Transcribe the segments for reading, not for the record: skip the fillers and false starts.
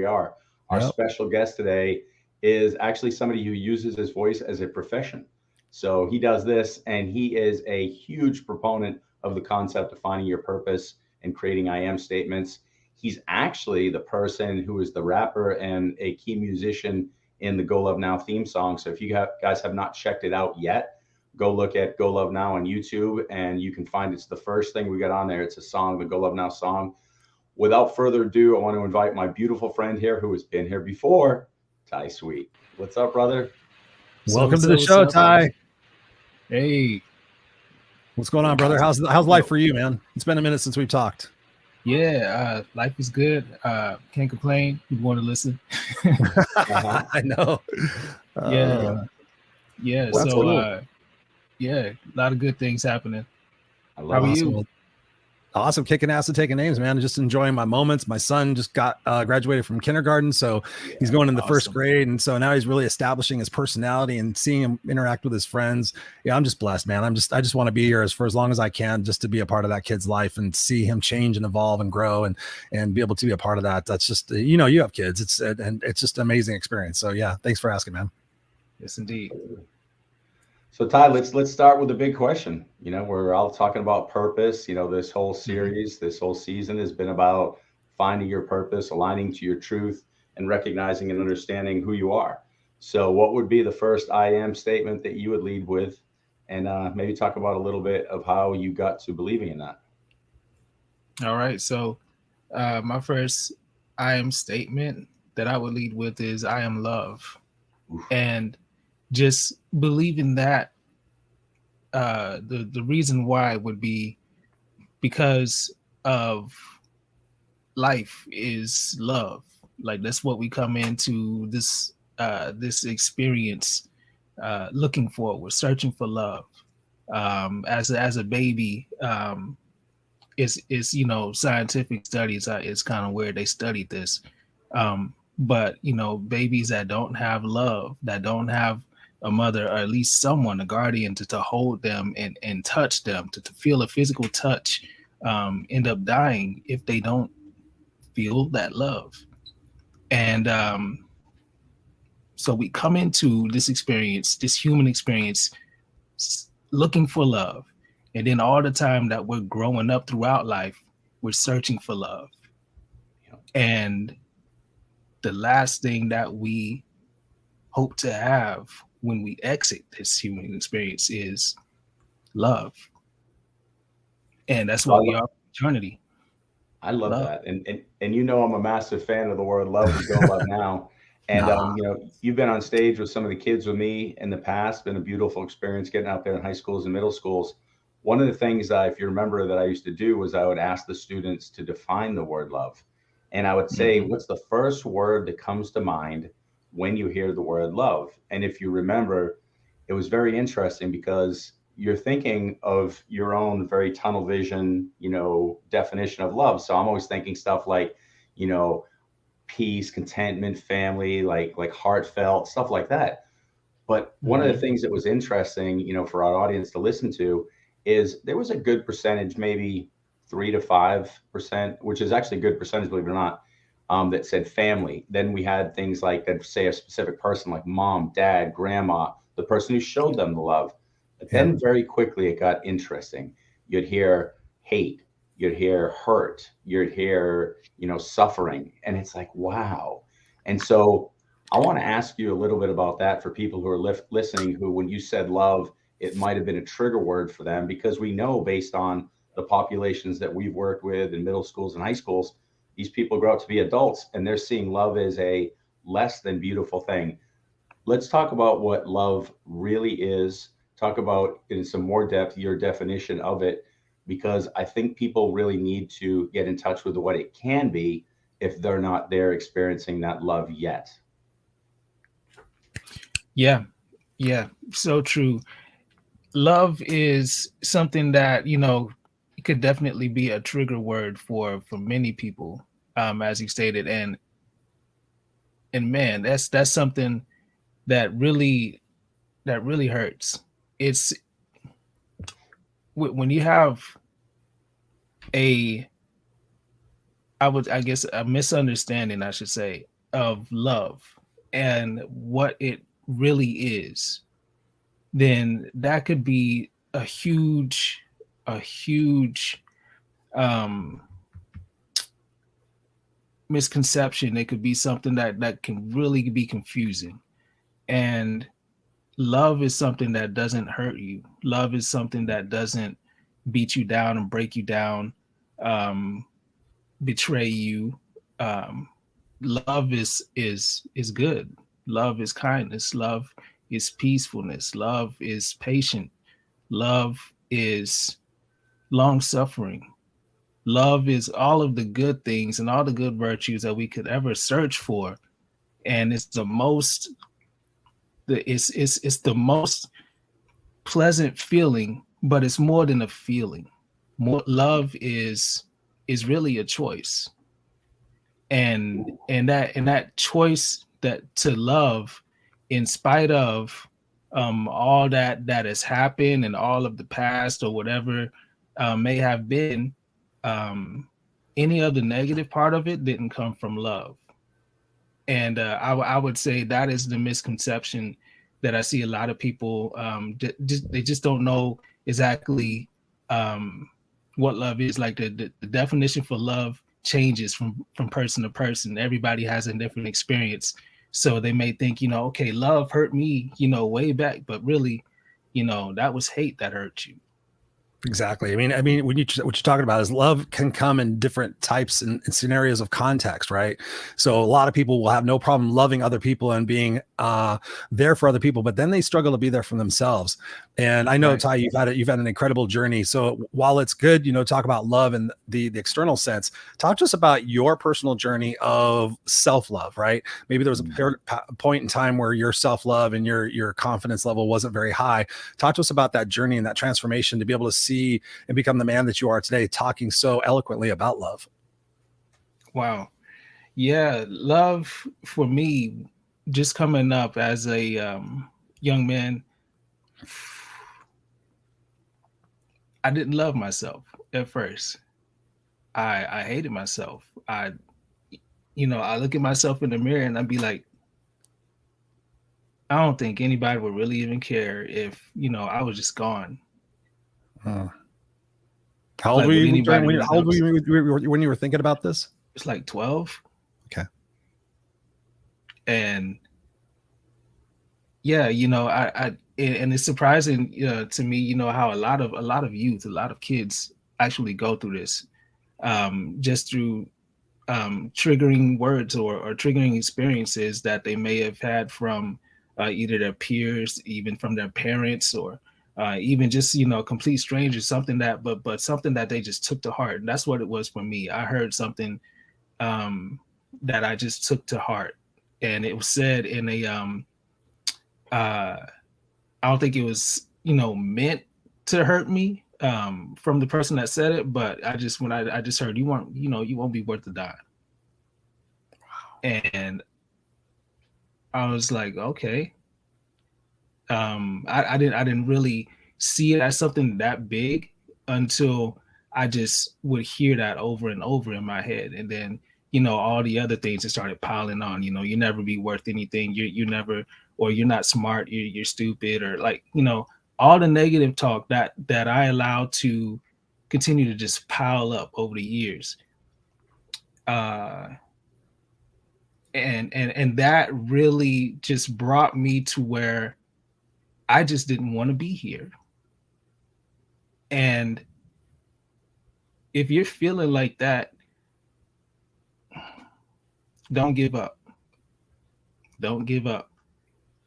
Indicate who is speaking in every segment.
Speaker 1: we are. Our
Speaker 2: Yep.
Speaker 1: special guest today is actually somebody who uses his voice as a profession. So he does this, and he is a huge proponent of the concept of finding your purpose and creating I am statements. He's actually the person who is the rapper and a key musician in the Go Love Now theme song. So if you guys have not checked it out yet, go look at Go Love Now on YouTube, and you can find it's the first thing we got on there. It's a song, the Go Love Now song. Without further ado, I want to invite my beautiful friend here who has been here before, Ty Sweet. What's up, brother?
Speaker 2: Welcome to the show, Ty.
Speaker 3: Hey.
Speaker 2: What's going on, brother? How's life for you, man? It's been a minute since we've talked.
Speaker 3: Yeah, life is good. Can't complain. You want to listen?
Speaker 2: I know.
Speaker 3: Yeah.
Speaker 2: That's
Speaker 3: So,
Speaker 2: cool.
Speaker 3: yeah, a lot of good things happening.
Speaker 1: I
Speaker 3: How
Speaker 1: love
Speaker 3: are
Speaker 1: it.
Speaker 3: you?
Speaker 2: Awesome, kicking ass and taking names, man. Just enjoying my moments. My son just got graduated from kindergarten, so he's going into first grade, and so now he's really establishing his personality and seeing him interact with his friends. Yeah, I'm just blessed, man. I just want to be here for as long as I can, just to be a part of that kid's life and see him change and evolve and grow and be able to be a part of that. That's just, you have kids. It's just an amazing experience. So yeah, thanks for asking, man.
Speaker 3: Yes, indeed.
Speaker 1: So Ty, let's start with the big question. We're all talking about purpose. This whole series, this whole season has been about finding your purpose, aligning to your truth, and recognizing and understanding who you are. So what would be the first I am statement that you would lead with? And maybe talk about a little bit of how you got to believing in that.
Speaker 3: All right. So my first I am statement that I would lead with is I am love.
Speaker 1: Oof.
Speaker 3: And just believing that the reason why would be because of life is love. Like that's what we come into this experience looking for. We're searching for love. As a baby, it's scientific studies is kind of where they studied this. But babies that don't have love, that don't have a mother or at least someone, a guardian to hold them and touch them, to feel a physical touch, end up dying if they don't feel that love. And so we come into this experience, this human experience, looking for love. And then all the time that we're growing up throughout life, we're searching for love. And the last thing that we hope to have when we exit this human experience is love. And that's what we are for eternity.
Speaker 1: I love that. And I'm a massive fan of the word love with Go Love Now. And you've been on stage with some of the kids with me in the past. Been a beautiful experience getting out there in high schools and middle schools. One of the things, if you remember, that I used to do was I would ask the students to define the word love. And I would say, what's the first word that comes to mind when you hear the word love? And if you remember, it was very interesting because you're thinking of your own very tunnel vision, definition of love. So I'm always thinking stuff like, peace, contentment, family, like heartfelt, stuff like that. But one of the things that was interesting, for our audience to listen to is there was a good percentage, maybe 3 to 5%, which is actually a good percentage, believe it or not, that said family. Then we had things like that say a specific person like mom, dad, grandma, the person who showed them the love. But then very quickly it got interesting. You'd hear hate, you'd hear hurt, you'd hear, suffering. And it's like, wow. And so I want to ask you a little bit about that for people who are listening, who, when you said love, it might have been a trigger word for them, because we know based on the populations that we've worked with in middle schools and high schools, these people grow up to be adults and they're seeing love as a less than beautiful thing. Let's talk about what love really is. Talk about in some more depth your definition of it, because I think people really need to get in touch with what it can be if they're not there experiencing that love yet.
Speaker 3: Yeah, so true. Love is something that it could definitely be a trigger word for many people, as you stated, and man, that's something that really hurts. It's when you have a misunderstanding, I should say, of love and what it really is, then that could be a huge um, misconception. It could be something that can really be confusing. And love is something that doesn't hurt you. Love is something that doesn't beat you down and break you down, betray you. Love is good. Love is kindness. Love is peacefulness. Love is patient. Love is long suffering. Love is all of the good things and all the good virtues that we could ever search for. And it's the most the most pleasant feeling, but it's more than a feeling. More love is really a choice. And that choice, that to love in spite of all that has happened and all of the past or whatever may have been, any of the negative part of it didn't come from love. And I would say that is the misconception that I see a lot of people. They just don't know exactly what love is. Like the definition for love changes from person to person. Everybody has a different experience. So they may think, okay, love hurt me, way back, but really, that was hate that hurt you.
Speaker 2: Exactly. I mean, what you're talking about is love can come in different types and scenarios of context, right? So a lot of people will have no problem loving other people and being there for other people, but then they struggle to be there for themselves. And I know,
Speaker 3: Right.
Speaker 2: Ty, you've had an incredible journey. So while it's good, talk about love in the external sense, talk to us about your personal journey of self-love, right? Maybe there was a point in time where your self-love and your confidence level wasn't very high. Talk to us about that journey and that transformation to be able to see and become the man that you are today, talking so eloquently about love.
Speaker 3: Wow. Yeah, love for me, just coming up as a young man, I didn't love myself at first. I hated myself. I look at myself in the mirror and I'd be like, I don't think anybody would really even care if, I was just gone.
Speaker 2: How old were you when you were thinking about this?
Speaker 3: It's like 12.
Speaker 2: Okay.
Speaker 3: And yeah, and it's surprising to me, how a lot of youth, a lot of kids actually go through this, just through triggering words or triggering experiences that they may have had from either their peers, even from their parents, or even just complete strangers. Something that, but something that they just took to heart. And that's what it was for me. I heard something that I just took to heart, and it was said in a I don't think it was meant to hurt me from the person that said it, but I just heard, you won't be worth a dime. And I was like, okay. I didn't really see it as something that big until I just would hear that over and over in my head. And then, all the other things that started piling on, you never be worth anything. You never, or you're not smart, you're stupid, or like, all the negative talk that I allowed to continue to just pile up over the years. And that really just brought me to where I just didn't want to be here. And if you're feeling like that, don't give up. Don't give up.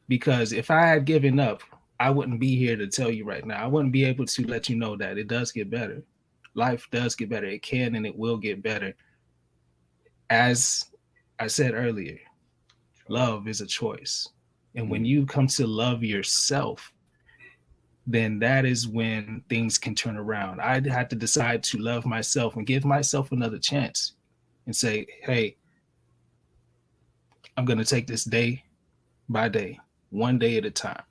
Speaker 3: Because if I had given up, I wouldn't be here to tell you right now. I wouldn't be able to let you know that it does get better. Life does get better. It can and it will get better. As I said earlier, love is a choice. And when you come to love yourself, then that is when things can turn around. I had to decide to love myself and give myself another chance and say, hey, I'm going to take this day by day, one day at a time,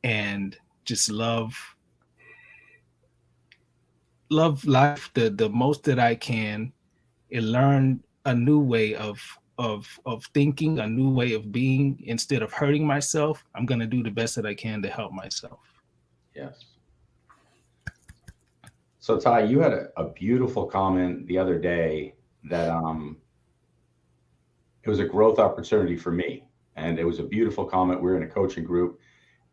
Speaker 3: and just love life the most that I can, and learn a new way of of thinking, a new way of being. Instead of hurting myself, I'm going to do the best that I can to help myself.
Speaker 1: Yes. So Ty, you had a beautiful comment the other day that it was a growth opportunity for me. And it was a beautiful comment. We were in a coaching group,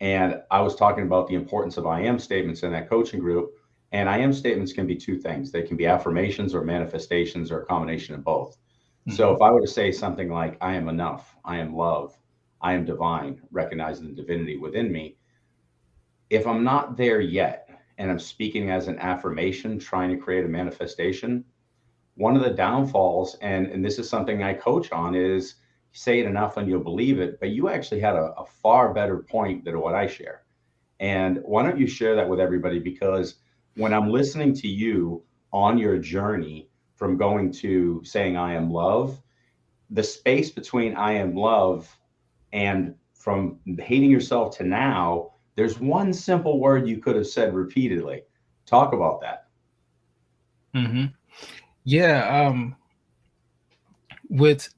Speaker 1: and I was talking about the importance of I am statements in that coaching group. And I am statements can be two things. They can be affirmations or manifestations or a combination of both. So if I were to say something like, I am enough, I am love, I am divine, recognizing the divinity within me, if I'm not there yet and I'm speaking as an affirmation, trying to create a manifestation, one of the downfalls, and this is something I coach on, is say it enough and you'll believe it, but you actually had a far better point than what I share. And why don't you share that with everybody? Because when I'm listening to you on your journey from going to saying I am love, the space between I am love and from hating yourself to now, there's one simple word you could have said repeatedly. Talk about that.
Speaker 3: Yeah. With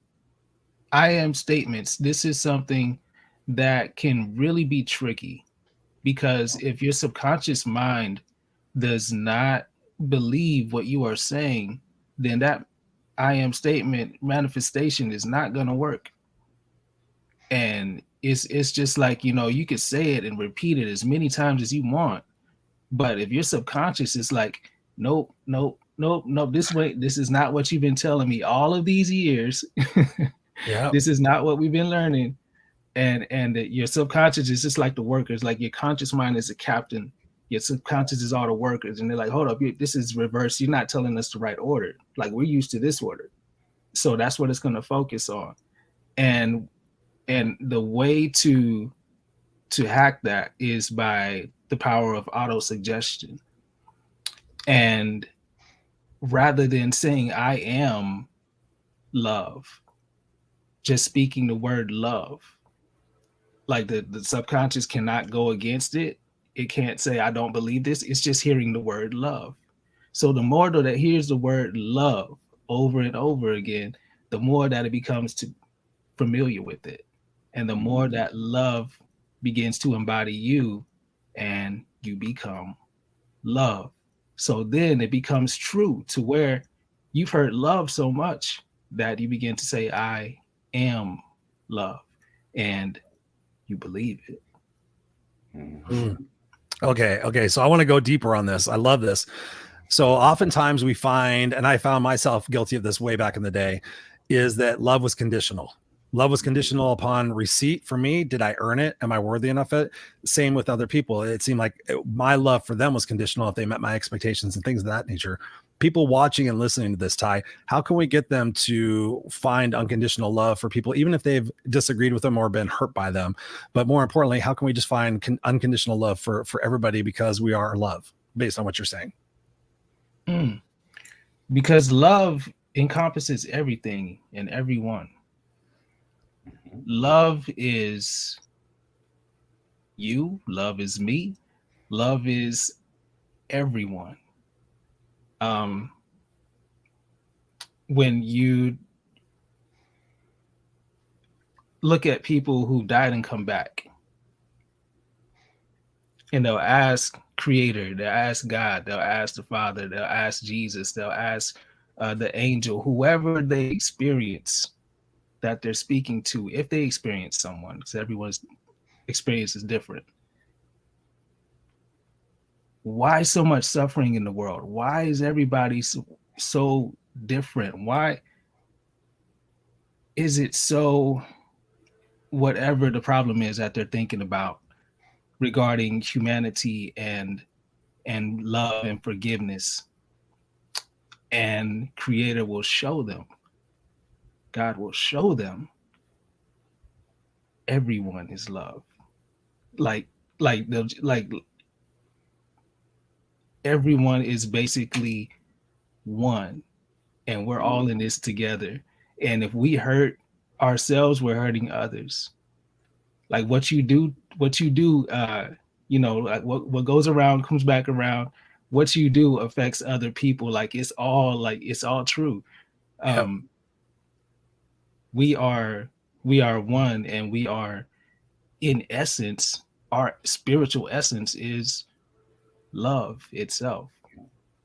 Speaker 3: I am statements, this is something that can really be tricky, because if your subconscious mind does not believe what you are saying, then that I am statement manifestation is not going to work. And it's just like, you could say it and repeat it as many times as you want, but if your subconscious is like, nope, nope, nope, nope, this is not what you've been telling me all of these years.
Speaker 2: Yeah.
Speaker 3: This is not what we've been learning. And your subconscious is just like the workers. Like, your conscious mind is a captain, your subconscious is all the workers, and they're like, hold up, this is reverse. You're not telling us the right order. Like, we're used to this order. So that's what it's going to focus on. And the way to hack that is by the power of auto-suggestion. And rather than saying I am love, just speaking the word love, like the subconscious cannot go against it. It can't say I don't believe this. It's just hearing the word love. So the more that it hears the word love over and over again, the more that it becomes familiar with it. And the more that love begins to embody you, and you become love. So then it becomes true to where you've heard love so much that you begin to say, I am love, and you believe it.
Speaker 2: Okay. So I want to go deeper on this. I love this. So oftentimes we find, and I found myself guilty of this way back in the day, is that love was conditional. Love was conditional upon receipt for me. Did I earn it? Am I worthy enough of it? Same with other people. It seemed like my love for them was conditional if they met my expectations and things of that nature. People watching and listening to this, Ty, how can we get them to find unconditional love for people, even if they've disagreed with them or been hurt by them? But more importantly, how can we just find unconditional love for everybody, because we are love, based on what you're saying?
Speaker 3: Because love encompasses everything and everyone. Love is you, love is me, love is everyone. When you look at people who died and come back, and they'll ask Creator, they'll ask God, they'll ask the Father, they'll ask Jesus, they'll ask the angel, whoever they experience that they're speaking to, if they experience someone, because everyone's experience is different. Why so much suffering in the world? Why is everybody so different? Why is it so, whatever the problem is that they're thinking about regarding humanity and love and forgiveness? And Creator will show them, God will show them, everyone is love. Like everyone is basically one, and we're all in this together. And if we hurt ourselves, we're hurting others. Like what you do, like what goes around comes back around. What you do affects other people. Like it's all true.
Speaker 2: Yep.
Speaker 3: we are one, and we are, in essence, our spiritual essence is love itself.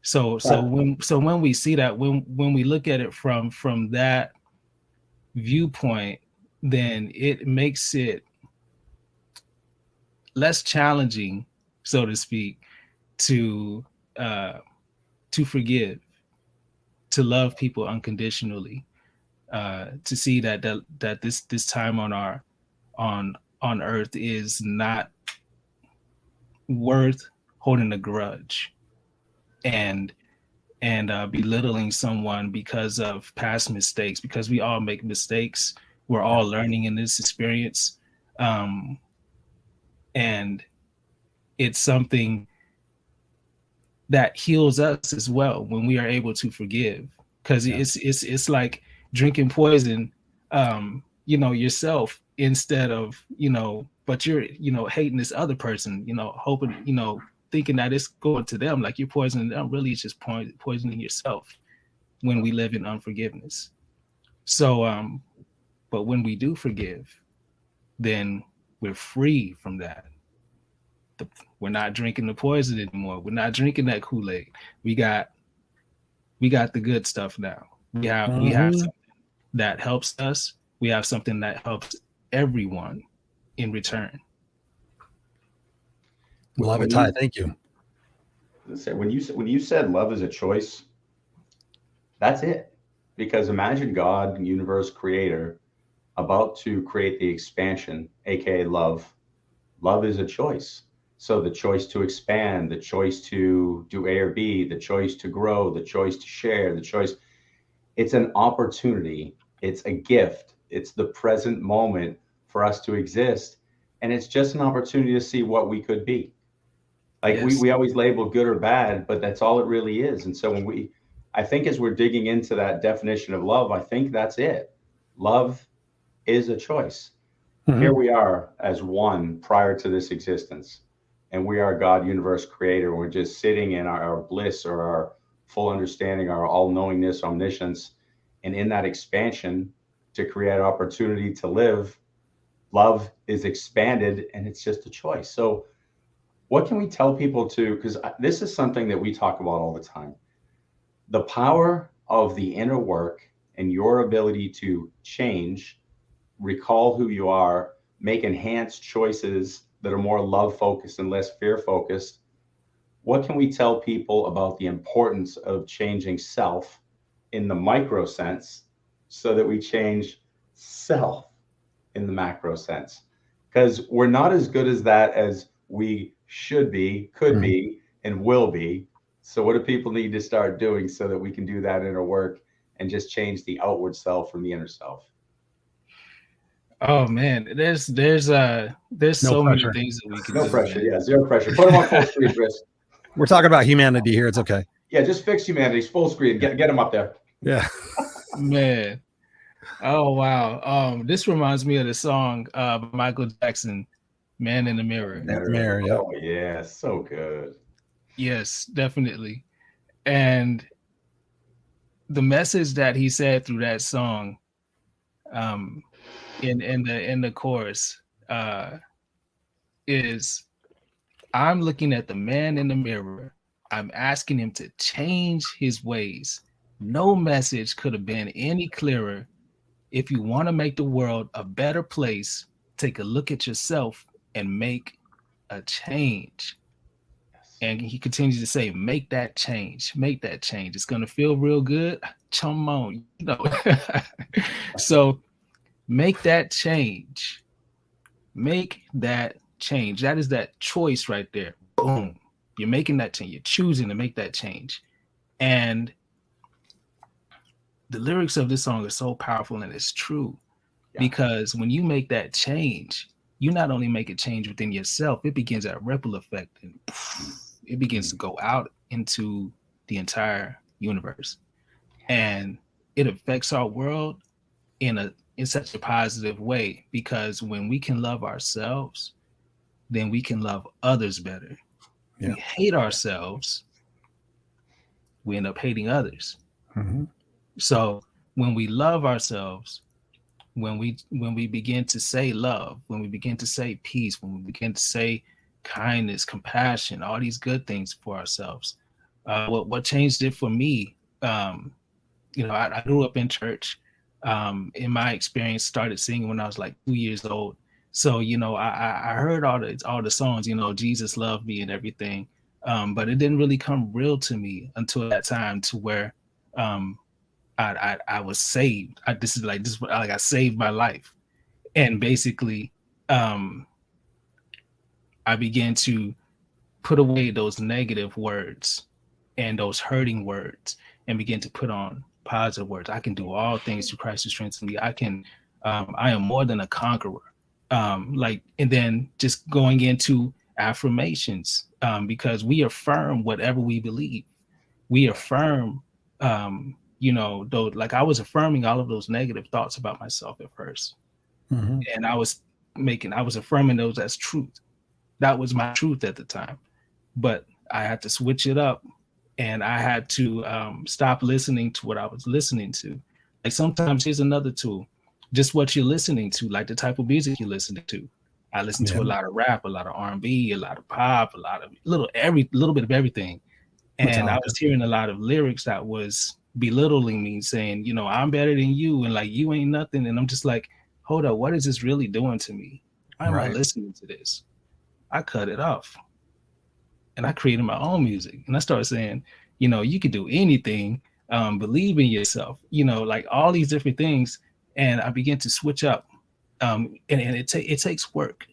Speaker 3: So when we see that, when we look at it from that viewpoint, then it makes it less challenging, so to speak, to forgive, to love people unconditionally, to see that this time on earth is not worth holding a grudge and belittling someone because of past mistakes, because we all make mistakes. We're all learning in this experience. And it's something that heals us as well when we are able to forgive, because it's like drinking poison, yourself, instead of, but you're, hating this other person, hoping, thinking that it's going to them, like you're poisoning them. Really, it's just poisoning yourself when we live in unforgiveness. So, but when we do forgive, then we're free from that. We're not drinking the poison anymore. We're not drinking that Kool-Aid. We got the good stuff now. We have something that helps us. We have something that helps everyone in return.
Speaker 2: Love it, Ty. Thank you.
Speaker 1: When you said love is a choice, that's it. Because imagine God, universe creator, about to create the expansion, aka love. Love is a choice. So the choice to expand, the choice to do A or B, the choice to grow, the choice to share, the choice, it's an opportunity. It's a gift. It's the present moment for us to exist. And it's just an opportunity to see what we could be. Like we always label good or bad, but that's all it really is. And so I think as we're digging into that definition of love, I think that's it. Love is a choice. Here we are as one prior to this existence. And we are God, universe creator. We're just sitting in our bliss, or our full understanding, our all-knowingness, omniscience. And in that expansion, to create opportunity to live, love is expanded, and it's just a choice. So what can we tell people because this is something that we talk about all the time. The power of the inner work and your ability to change, recall who you are, make enhanced choices that are more love focused and less fear focused. What can we tell people about the importance of changing self in the micro sense so that we change self in the macro sense? Because we're not as good as that as we should be, could be, and will be. So what do people need to start doing so that we can do that inner work and just change the outward self from the inner self?
Speaker 3: Oh man, there's so many things that we can do.
Speaker 1: No pressure, man. Yeah, zero pressure. Put them on full screen, Chris.
Speaker 2: We're talking about humanity here. It's okay.
Speaker 1: Yeah, just fix humanity's full screen. Get them up there.
Speaker 2: Yeah.
Speaker 3: Man. Oh wow. This reminds me of the song Michael Jackson, Man in the Mirror.
Speaker 2: Mirror, yeah.
Speaker 1: Oh yeah, so good.
Speaker 3: Yes, definitely. And the message that he said through that song, in the chorus, is, I'm looking at the man in the mirror. I'm asking him to change his ways. No message could have been any clearer. If you want to make the world a better place, take a look at yourself and make a change. And he continues to say, make that change, make that change. It's going to feel real good. Come on, So make that change. Make that change. That is that choice right there. Boom. You're making that change. You're choosing to make that change. And the lyrics of this song are so powerful, and it's true. Because when you make that change, you not only make a change within yourself, it begins a ripple effect, and it begins to go out into the entire universe. And it affects our world in such a positive way, because when we can love ourselves, then we can love others better. Yeah. We hate ourselves, we end up hating others. So when we love ourselves, when we begin to say love, when we begin to say peace, when we begin to say kindness, compassion, all these good things for ourselves. What changed it for me, I grew up in church. In my experience, started singing when I was like 2 years old. So, I heard all the songs, Jesus loved me and everything. But it didn't really come real to me until that time, to where I was saved. I saved my life. And basically, I began to put away those negative words and those hurting words, and begin to put on positive words. I can do all things through Christ who strengthens me. I am more than a conqueror. And then just going into affirmations, because we affirm whatever we believe. We affirm, though, like I was affirming all of those negative thoughts about myself at first.
Speaker 2: Mm-hmm.
Speaker 3: And I was affirming those as truth. That was my truth at the time. But I had to switch it up, and I had to stop listening to what I was listening to. Like, sometimes here's another tool, just what you're listening to, like the type of music you're listening to. I listen to a lot of rap, a lot of R&B, a lot of pop, a lot of little bit of everything. And I was hearing a lot of lyrics that was belittling me, saying, I'm better than you, and like, you ain't nothing. And I'm just like, hold up, what is this really doing to me? Why am I listening to this? I cut it off. And I created my own music, and I started saying, you can do anything, believe in yourself, like all these different things. And I began to switch up, and it takes work.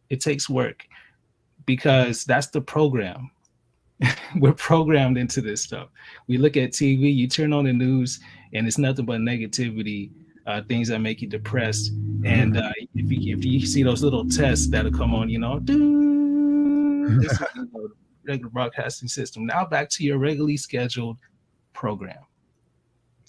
Speaker 3: It takes work, because that's the program. We're programmed into this stuff. We look at TV, you turn on the news, and it's nothing but negativity, things that make you depressed. And if you see those little tests that'll come on, this is, regular broadcasting system. Now back to your regularly scheduled program.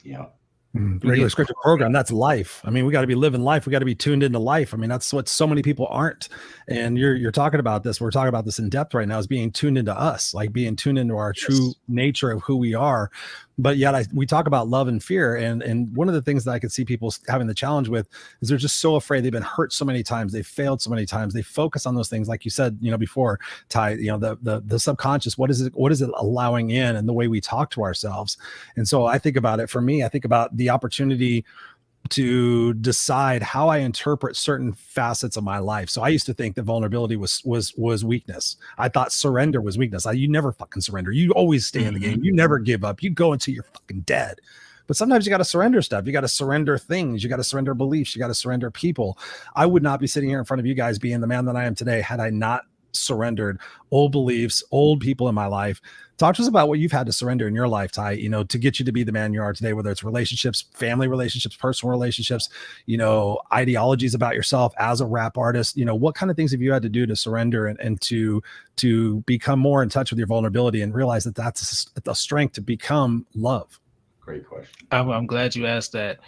Speaker 1: Yeah.
Speaker 2: Regular scripted program. That's life. I mean, we got to be living life. We got to be tuned into life. I mean, that's what so many people aren't. And you're talking about this. We're talking about this in depth right now, is being tuned into us, like being tuned into our true nature of who we are. But yet we talk about love and fear. And one of the things that I could see people having the challenge with is they're just so afraid. They've been hurt so many times. They've failed so many times. They focus on those things. Like you said, before, Ty, the subconscious, what is it allowing in, and the way we talk to ourselves. And so I think about it. For me, I think about the opportunity to decide how I interpret certain facets of my life. So I used to think that vulnerability was weakness. I thought surrender was weakness. You never fucking surrender. You always stay in the game. You never give up. You go until you're fucking dead. But sometimes you got to surrender stuff. You got to surrender things. You got to surrender beliefs. You got to surrender people. I would not be sitting here in front of you guys being the man that I am today had I not surrendered old beliefs, old people in my life. Talk to us about what you've had to surrender in your life, Ty, to get you to be the man you are today, whether it's relationships, family relationships, personal relationships, ideologies about yourself as a rap artist. What kind of things have you had to do to surrender and to become more in touch with your vulnerability and realize that that's a strength to become love?
Speaker 1: Great question.
Speaker 3: I'm glad you asked that.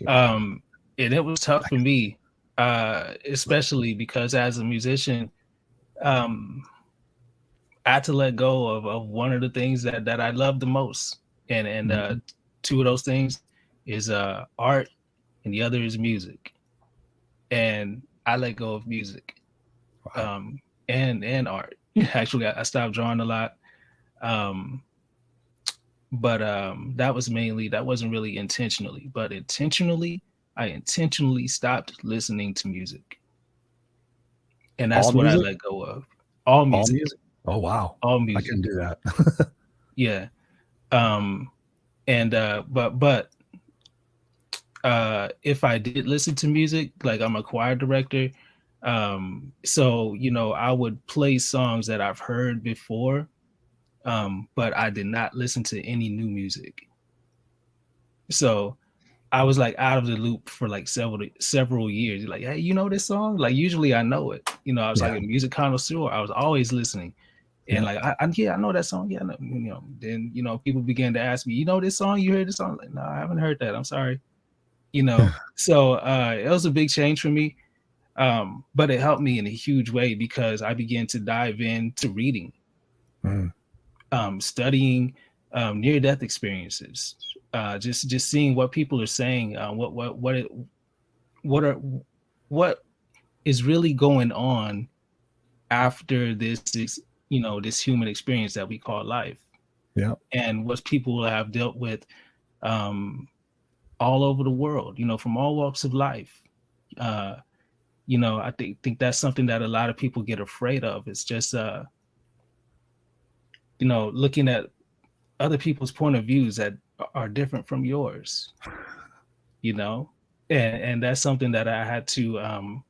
Speaker 3: And it was tough for me, especially because as a musician, I had to let go of one of the things that I love the most. And two of those things is art, and the other is music. And I let go of music, and art. Actually, I stopped drawing a lot. But that wasn't really intentionally, but I intentionally stopped listening to music. And that's what I let go of. All music.
Speaker 2: Oh, wow.
Speaker 3: All music.
Speaker 2: I can do that.
Speaker 3: Yeah. But if I did listen to music, like I'm a choir director. So, I would play songs that I've heard before. But I did not listen to any new music. So I was like out of the loop for like several years. Like, hey, you know this song? Like, usually I know it. I was like a music connoisseur. I was always listening. And like, I know that song. Yeah, then, people began to ask me, you know this song? You heard this song? Like, no, I haven't heard that. I'm sorry. So it was a big change for me. But it helped me in a huge way because I began to dive into reading, studying near-death experiences, just seeing what people are saying, what is really going on after this this human experience that we call life.
Speaker 2: Yeah.
Speaker 3: And what people have dealt with all over the world, from all walks of life. I think that's something that a lot of people get afraid of. It's just looking at other people's point of views that are different from yours, and that's something that I had to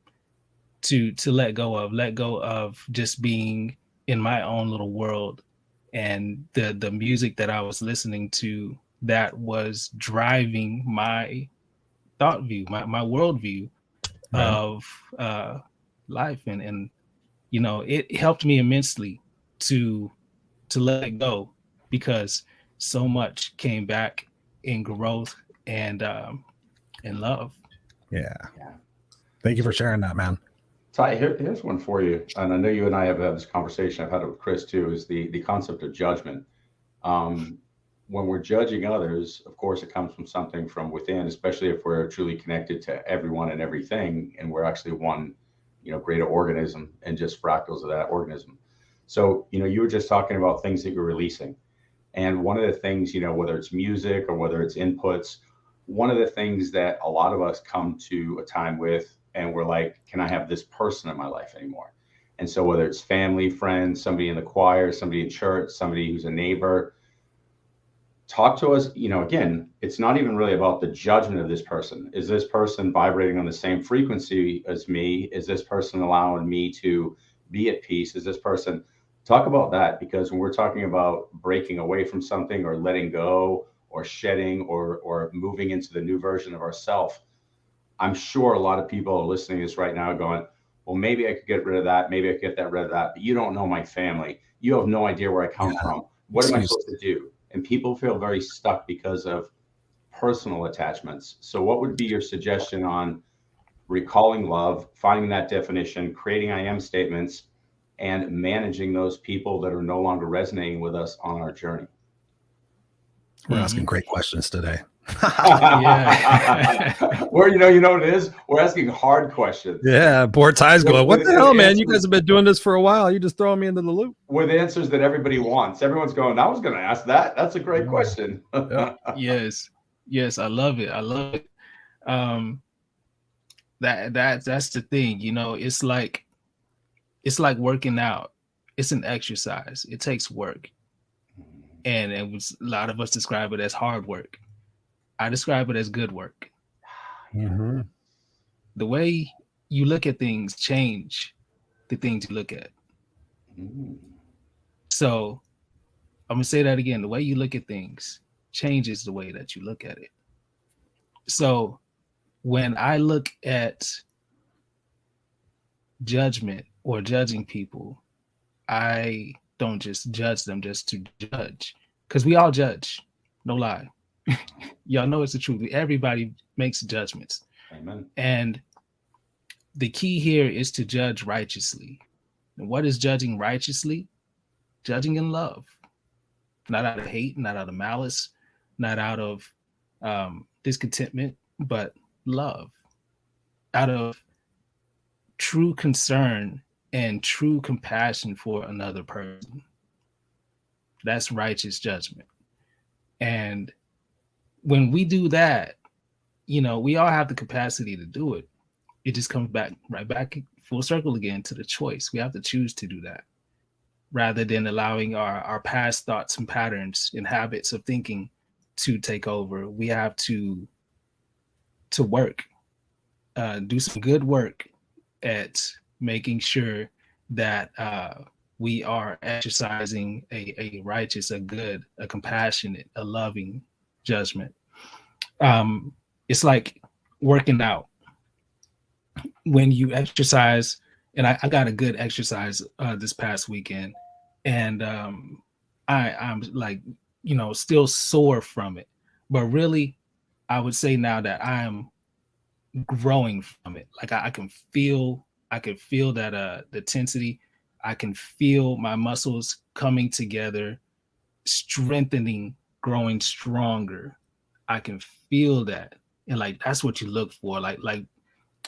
Speaker 3: let go of just being in my own little world, and the music that I was listening to that was driving my thought view, my worldview of life, and it helped me immensely to let it go, because so much came back in growth and love.
Speaker 2: Yeah. Thank you for sharing that, man.
Speaker 1: Ty, here's one for you, and I know you and I have had this conversation. I've had it with Chris too. Is the concept of judgment. When we're judging others, of course, it comes from something from within, especially if we're truly connected to everyone and everything, and we're actually one, greater organism and just fractals of that organism. So, you were just talking about things that you're releasing, and one of the things, whether it's music or whether it's inputs, one of the things that a lot of us come to a time with, and we're like, can I have this person in my life anymore? And so whether it's family, friends, somebody in the choir, somebody in church, somebody who's a neighbor, talk to us. Again, it's not even really about the judgment of this person. Is this person vibrating on the same frequency as me? Is this person allowing me to be at peace? Is this person, talk about that, because when we're talking about breaking away from something or letting go or shedding or moving into the new version of ourself, I'm sure a lot of people are listening to this right now going, well, maybe I could get rid of that. Maybe I could get rid of that. But you don't know my family. You have no idea where I come from. What am I supposed to do? And people feel very stuck because of personal attachments. So what would be your suggestion on recalling love, finding that definition, creating I am statements, and managing those people that are no longer resonating with us on our journey?
Speaker 2: We're asking great questions today.
Speaker 1: Where you know what it is? We're asking hard questions.
Speaker 2: Yeah, poor Ty's going, what the hell, man? You guys have been doing this for a while. You just throwing me into the loop. With
Speaker 1: answers that everybody wants. Everyone's going, I was going to ask that. That's a great question.
Speaker 3: Yes, I love it. That's the thing. It's like working out. It's an exercise. It takes work, and a lot of us describe it as hard work. I describe it as good work.
Speaker 2: Mm-hmm.
Speaker 3: The way you look at things change the things you look at. So I'm going to say that again. The way you look at things changes the way that you look at it. So when I look at judgment or judging people, I don't just judge them just to judge, because we all judge. No lie. Y'all know it's the truth. Everybody makes judgments.
Speaker 1: Amen.
Speaker 3: And the key here is to judge righteously. And what is judging righteously? Judging in love, not out of hate, not out of malice, not out of discontentment, but love, out of true concern and true compassion for another person. That's righteous judgment. And when we do that, we all have the capacity to do it. It just comes right back full circle again to the choice. We have to choose to do that, rather than allowing our past thoughts and patterns and habits of thinking to take over. We have to work, do some good work at making sure that we are exercising a righteous, a good, a compassionate, a loving judgment. It's like working out. When you exercise, and I got a good exercise this past weekend, and I'm like, still sore from it, but really I would say now that I am growing from it. Like I can feel that the tensity. I can feel my muscles coming together, strengthening, growing stronger. I can feel that. And like, that's what you look for. Like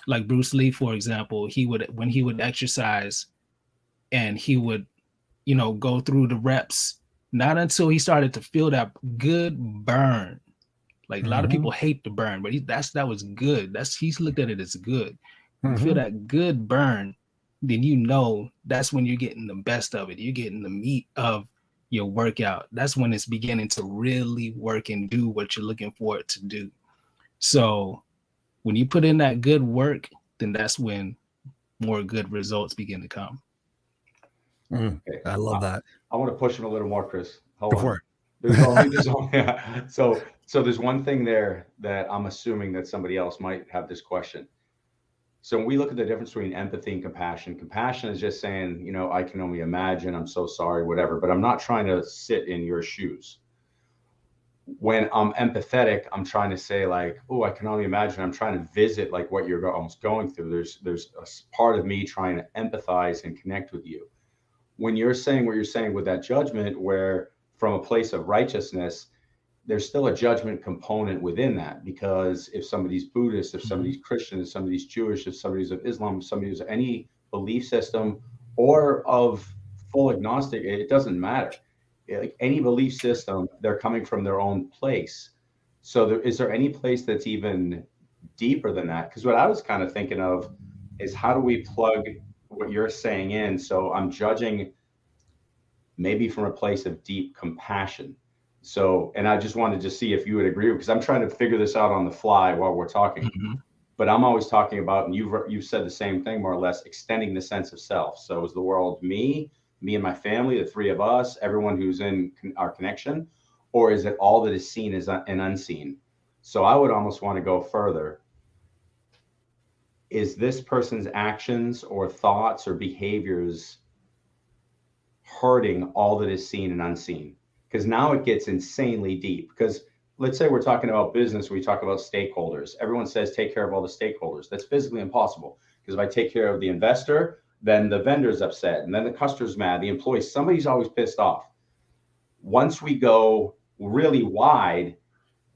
Speaker 3: Like Bruce Lee, for example, when he would exercise and he would, go through the reps, not until he started to feel that good burn. Like a lot of people hate the burn, but that was good. He's looked at it as good. You feel that good burn, then that's when you're getting the best of it. You're getting the meat of your workout. That's when it's beginning to really work and do what you're looking for it to do. So when you put in that good work, then that's when more good results begin to come.
Speaker 1: Okay.
Speaker 2: I love that.
Speaker 1: I want to push him a little more, Chris.
Speaker 2: Go for it.
Speaker 1: There's only so there's one thing there that I'm assuming that somebody else might have this question. So when we look at the difference between empathy and compassion, compassion is just saying, I can only imagine, I'm so sorry, whatever, but I'm not trying to sit in your shoes. When I'm empathetic, I'm trying to say like, oh, I can only imagine. I'm trying to visit like what you're almost going through. There's a part of me trying to empathize and connect with you. When you're saying what you're saying with that judgment, where from a place of righteousness, there's still a judgment component within that, because if somebody's Buddhist, if somebody's Christian, if somebody's Jewish, if somebody's of Islam, if somebody's of any belief system or of full agnostic, it doesn't matter. Like any belief system, they're coming from their own place. So is there any place that's even deeper than that? Because what I was kind of thinking of is, how do we plug what you're saying in? So I'm judging maybe from a place of deep compassion. So, and I just wanted to see if you would agree, because I'm trying to figure this out on the fly while we're talking. But I'm always talking about, and you've said the same thing more or less, extending the sense of self. So is the world me and my family, the three of us, everyone who's in our connection, or is it all that is seen and unseen? So I would almost want to go further. Is this person's actions or thoughts or behaviors hurting all that is seen and unseen? Because now it gets insanely deep. Because let's say we're talking about business, we talk about stakeholders. Everyone says take care of all the stakeholders. That's physically impossible, because if I take care of the investor, then the vendor's upset, and then the customer's mad, the employee, somebody's always pissed off. Once we go really wide,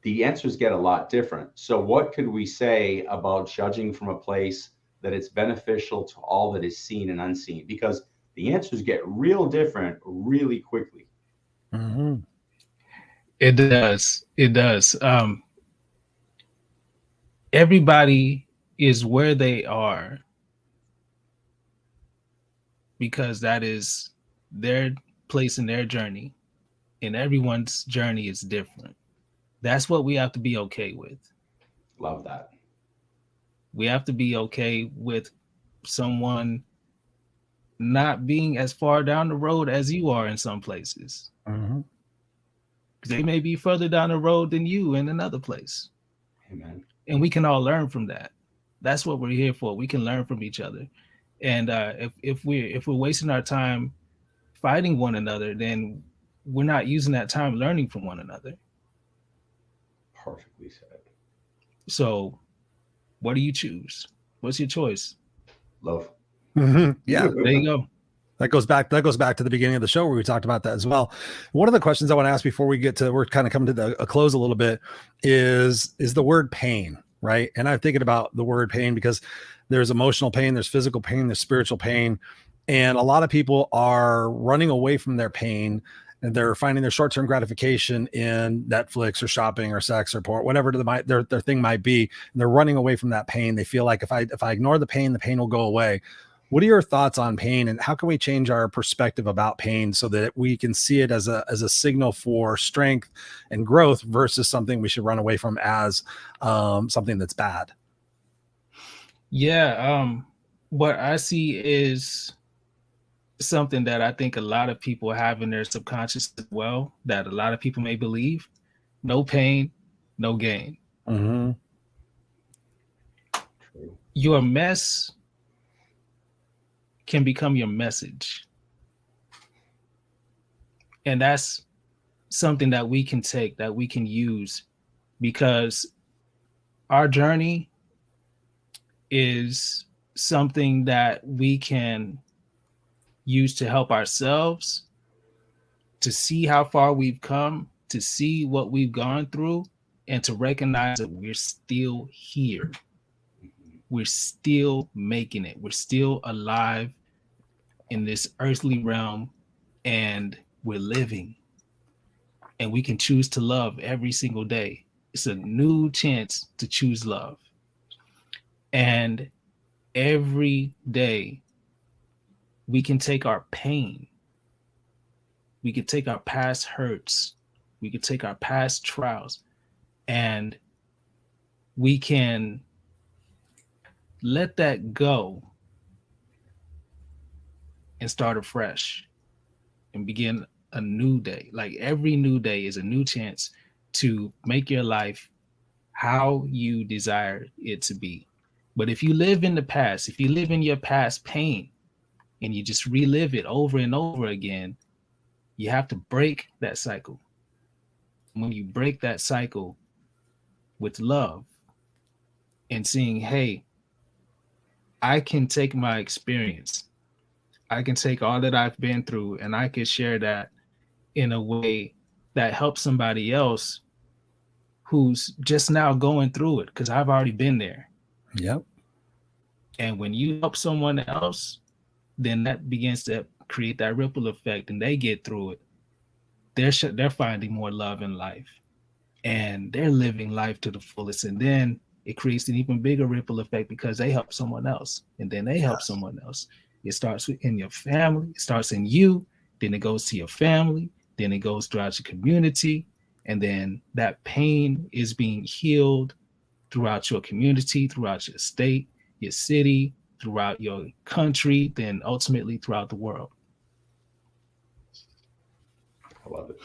Speaker 1: the answers get a lot different. So what could we say about judging from a place that it's beneficial to all that is seen and unseen? Because the answers get real different really quickly.
Speaker 3: It does. Everybody is where they are because that is their place in their journey, and everyone's journey is different. That's what we have to be okay with.
Speaker 1: Love that.
Speaker 3: We have to be okay with someone not being as far down the road as you are in some places. They may be further down the road than you in another place.
Speaker 1: Amen.
Speaker 3: And we can all learn from that. That's what we're here for. We can learn from each other. And if we're wasting our time fighting one another, then we're not using that time learning from one another.
Speaker 1: Perfectly said.
Speaker 3: So what do you choose? What's your choice?
Speaker 1: Love.
Speaker 2: Yeah,
Speaker 3: there you go.
Speaker 2: That goes back to the beginning of the show where we talked about that as well. One of the questions I want to ask before we're kind of coming to a close a little bit is the word pain, right? And I'm thinking about the word pain because there's emotional pain, there's physical pain, there's spiritual pain. And a lot of people are running away from their pain, and they're finding their short-term gratification in Netflix or shopping or sex or porn, whatever their thing might be. And they're running away from that pain. They feel like if I ignore the pain will go away. What are your thoughts on pain, and how can we change our perspective about pain so that we can see it as a signal for strength and growth versus something we should run away from as something that's bad?
Speaker 3: Yeah. What I see is something that I think a lot of people have in their subconscious as well, that a lot of people may believe: no pain, no gain. Your mess can become your message. And that's something that we can take, that we can use, because our journey is something that we can use to help ourselves, to see how far we've come, to see what we've gone through, and to recognize that we're still here. we're still making it. We're still alive in this earthly realm, and we're living. And we can choose to love every single day. It's a new chance to choose love. And every day we can take our pain, we could take our past hurts, we could take our past trials, and we can let that go and start afresh and begin a new day. Like every new day is a new chance to make your life how you desire it to be. But if you live in the past, if you live in your past pain and you just relive it over and over again, you have to break that cycle. When you break that cycle with love and seeing, hey, I can take my experience, I can take all that I've been through, and I can share that in a way that helps somebody else who's just now going through it, because I've already been there.
Speaker 2: Yep.
Speaker 3: And when you help someone else, then that begins to create that ripple effect, and they get through it. They're finding more love in life, and they're living life to the fullest. And then it creates an even bigger ripple effect because they help someone else, and then they help someone else. It starts in your family, it starts in you, then it goes to your family, then it goes throughout your community, and then that pain is being healed throughout your community, throughout your state, your city, throughout your country, then ultimately throughout the world.
Speaker 1: I love it.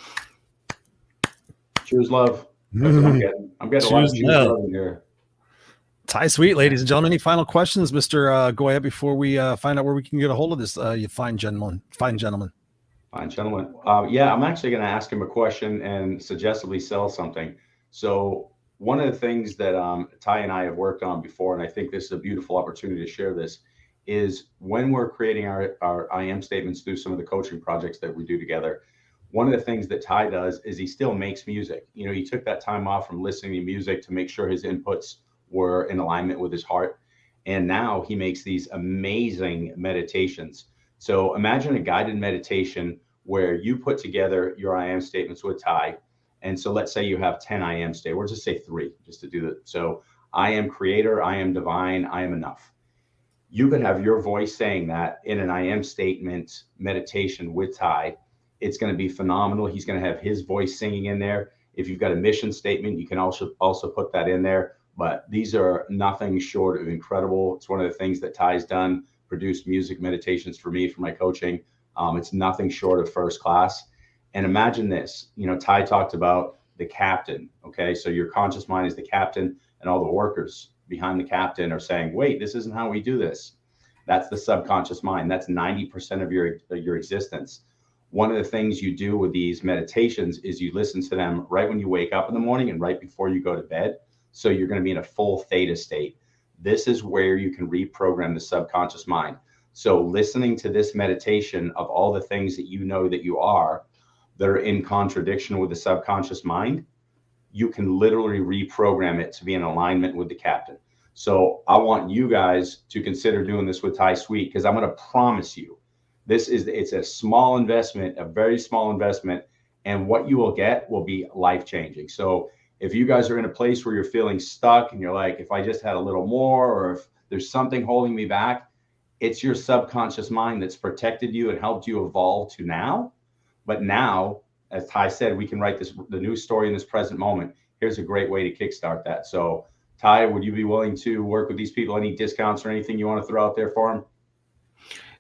Speaker 1: Choose love. That's what I'm getting. I'm getting a lot of choose love in here.
Speaker 2: Ty Sweet, ladies and gentlemen. Any final questions, Mr. Goyette, before we find out where we can get a hold of this you fine gentleman? Yeah, I'm actually going to ask him a question and suggestively sell something. So one of the things that Ty and I have worked on before, and I think this is a beautiful opportunity to share this, is when we're creating our I am statements through some of the coaching projects that we do together, one of the things that Ty does is he still makes music. You know, he took that time off from listening to music to make sure his inputs were in alignment with his heart. And now he makes these amazing meditations. So imagine a guided meditation where you put together your I am statements with Ty. And so let's say you have 10 I am statements, or just say 3, just to do that. So I am creator, I am divine, I am enough. You could have your voice saying that in an I am statement meditation with Ty. It's going to be phenomenal. He's going to have his voice singing in there. If you've got a mission statement, you can also put that in there. But these are nothing short of incredible. It's one of the things that Ty's done, produced music meditations for me for my coaching. It's nothing short of first class. And imagine this, you know, Ty talked about the captain. Okay, so your conscious mind is the captain, and all the workers behind the captain are saying, wait, this isn't how we do this. That's the subconscious mind. That's 90% of your existence. One of the things you do with these meditations is you listen to them right when you wake up in the morning and right before you go to bed. So you're going to be in a full theta state. This is where you can reprogram the subconscious mind. So listening to this meditation of all the things that you know that you are that are in contradiction with the subconscious mind, you can literally reprogram it to be in alignment with the captain. So I want you guys to consider doing this with Ty Sweet, because I'm going to promise you, it's a small investment, a very small investment, and what you will get will be life-changing. So if you guys are in a place where you're feeling stuck and you're like, if I just had a little more, or if there's something holding me back, it's your subconscious mind that's protected you and helped you evolve to now. But now, as Ty said, we can write the new story in this present moment. Here's a great way to kickstart that. So Ty, would you be willing to work with these people? Any discounts or anything you want to throw out there for them?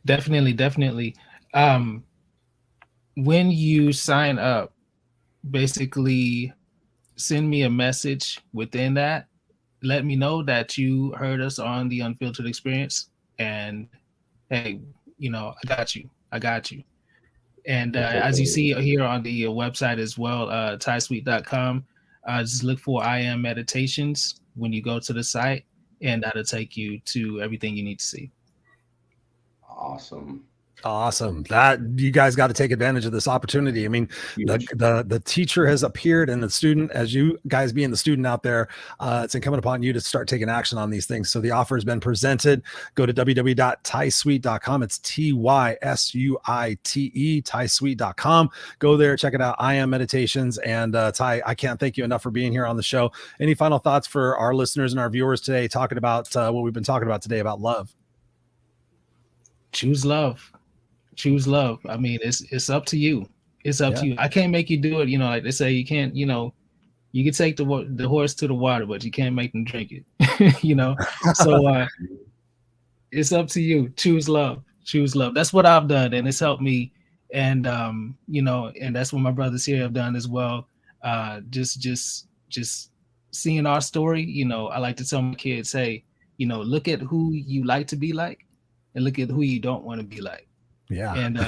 Speaker 3: Definitely. When you sign up, basically send me a message within that. Let me know that you heard us on the Unfiltered Experience, and hey, you know, I got you. And as you see here on the website as well, TySweet.com, just look for I Am Meditations when you go to the site, and that'll take you to everything you need to see.
Speaker 1: Awesome.
Speaker 2: Awesome. That you guys got to take advantage of this opportunity. I mean, the teacher has appeared, and the student, as you guys being the student out there, it's incumbent upon you to start taking action on these things. So the offer has been presented. Go to www.tysuite.com. It's TYSUITE, tysuite.com. Go there, check it out. I Am Meditations. And Ty, I can't thank you enough for being here on the show. Any final thoughts for our listeners and our viewers today, talking about what we've been talking about today about love?
Speaker 3: Choose love. Choose love. I mean, it's up to you. It's up to you. I can't make you do it. You know, like they say, you can't, you know, you can take the horse to the water, but you can't make them drink it. You know, so it's up to you. Choose love. Choose love. That's what I've done, and it's helped me. And you know, and that's what my brothers here have done as well. Just seeing our story. You know, I like to tell my kids, hey, you know, look at who you like to be like, and look at who you don't want to be like.
Speaker 2: Yeah.
Speaker 3: And,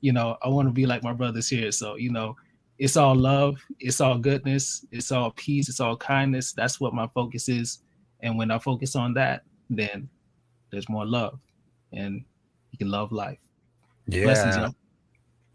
Speaker 3: you know, I want to be like my brothers here. So, you know, it's all love. It's all goodness. It's all peace. It's all kindness. That's what my focus is. And when I focus on that, then there's more love and you can love life.
Speaker 2: Yeah.
Speaker 3: Blessings, you know?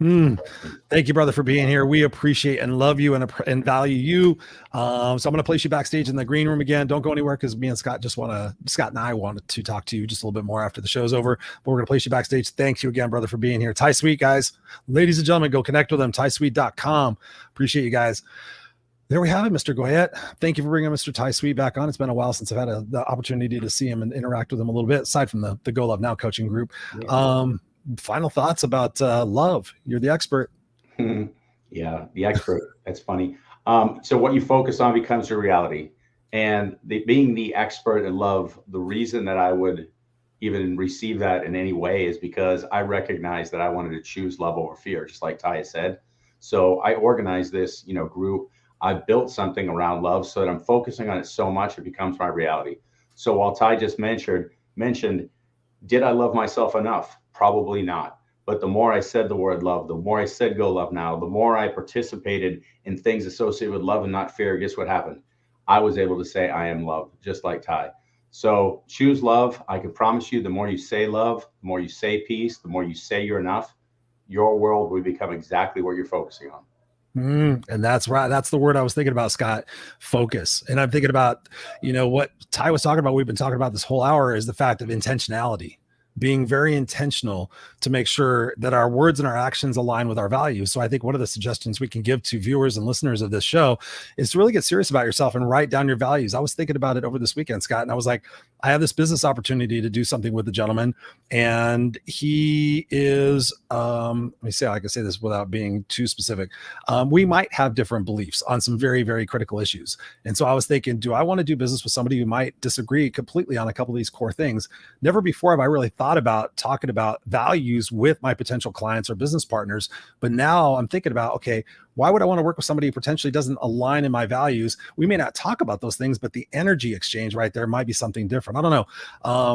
Speaker 2: Thank you, brother, for being here. We appreciate and love you and value you. So I'm going to place you backstage in the green room again. Don't go anywhere, because me and Scott and I wanted to talk to you just a little bit more after the show's over, but we're going to place you backstage. Thanks you again, brother, for being here. Ty Sweet, guys, ladies and gentlemen, go connect with them. TySweet.com. Appreciate you guys. There we have it, Mr. Goyette. Thank you for bringing Mr. Ty Sweet back on. It's been a while since I've had the opportunity to see him and interact with him a little bit, aside from the Go Love Now coaching group. Final thoughts about love. You're the expert.
Speaker 1: Yeah, the expert. That's funny. So what you focus on becomes your reality. And being the expert in love, the reason that I would even receive that in any way is because I recognized that I wanted to choose love over fear, just like Ty said. So I organized this, group. I built something around love so that I'm focusing on it so much it becomes my reality. So while Ty just mentioned, did I love myself enough? Probably not. But the more I said the word love, the more I said Go Love Now, the more I participated in things associated with love and not fear, guess what happened? I was able to say I am loved, just like Ty. So choose love. I can promise you, the more you say love, the more you say peace, the more you say you're enough, your world will become exactly what you're focusing on.
Speaker 2: And that's right. That's the word I was thinking about, Scott. Focus. And I'm thinking about, what Ty was talking about. We've been talking about this whole hour is the fact of intentionality. Being very intentional to make sure that our words and our actions align with our values. So I think one of the suggestions we can give to viewers and listeners of this show is to really get serious about yourself and write down your values. I was thinking about it over this weekend, Scott, and I was like, I have this business opportunity to do something with the gentleman, and he is, let me see how I can say this without being too specific. We might have different beliefs on some very, very critical issues. And so I was thinking, do I want to do business with somebody who might disagree completely on a couple of these core things? Never before have I really thought about talking about values with my potential clients or business partners. But now I'm thinking about, okay, why would I want to work with somebody who potentially doesn't align in my values? We may not talk about those things, but the energy exchange right there might be something different. I don't know.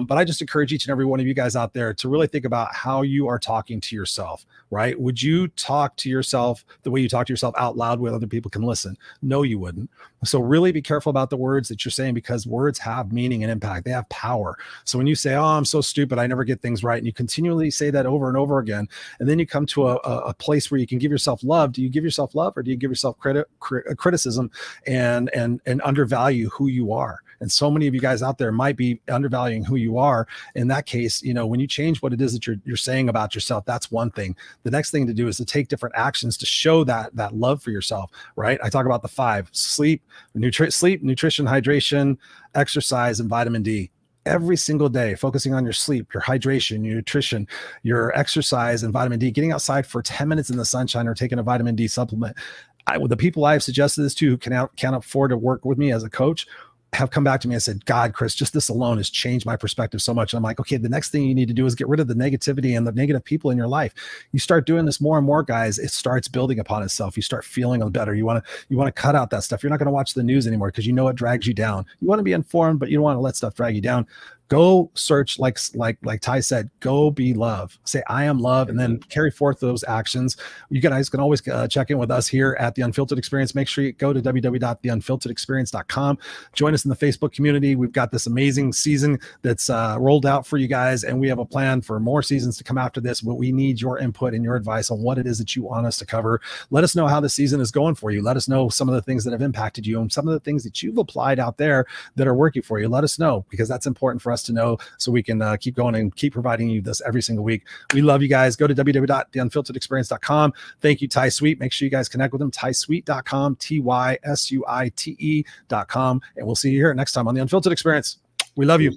Speaker 2: But I just encourage each and every one of you guys out there to really think about how you are talking to yourself, right? Would you talk to yourself the way you talk to yourself out loud where other people can listen? No, you wouldn't. So really be careful about the words that you're saying, because words have meaning and impact. They have power. So when you say, oh, I'm so stupid, I never get things right, and you continually say that over and over again, and then you come to a place where you can give yourself love. Do you give yourself love, or do you give yourself criticism and undervalue who you are? And so many of you guys out there might be undervaluing who you are. In that case, when you change what it is that you're saying about yourself, that's one thing. The next thing to do is to take different actions to show that love for yourself, right? I talk about the 5: sleep, nutrition, hydration, exercise, and vitamin D. Every single day, focusing on your sleep, your hydration, your nutrition, your exercise, and vitamin D, getting outside for 10 minutes in the sunshine, or taking a vitamin D supplement. The people I've suggested this to who can't afford to work with me as a coach have come back to me and said, God, Chris, just this alone has changed my perspective so much. And I'm like, okay, the next thing you need to do is get rid of the negativity and the negative people in your life. You start doing this more and more, guys, it starts building upon itself. You start feeling better. You want to cut out that stuff. You're not going to watch the news anymore because it drags you down. You want to be informed, but you don't want to let stuff drag you down. Go search, like Ty said, go be love. Say, I am love, and then carry forth those actions. You guys can always check in with us here at The Unfiltered Experience. Make sure you go to www.theunfilteredexperience.com. Join us in the Facebook community. We've got this amazing season that's rolled out for you guys, and we have a plan for more seasons to come after this, but we need your input and your advice on what it is that you want us to cover. Let us know how the season is going for you. Let us know some of the things that have impacted you and some of the things that you've applied out there that are working for you. Let us know, because that's important for us to know, so we can keep going and keep providing you this every single week. We love you guys. Go to www.theunfilteredexperience.com. Thank you, Ty Sweet. Make sure you guys connect with him. TySuite.com, TYSUITE.com. And we'll see you here next time on The Unfiltered Experience. We love you.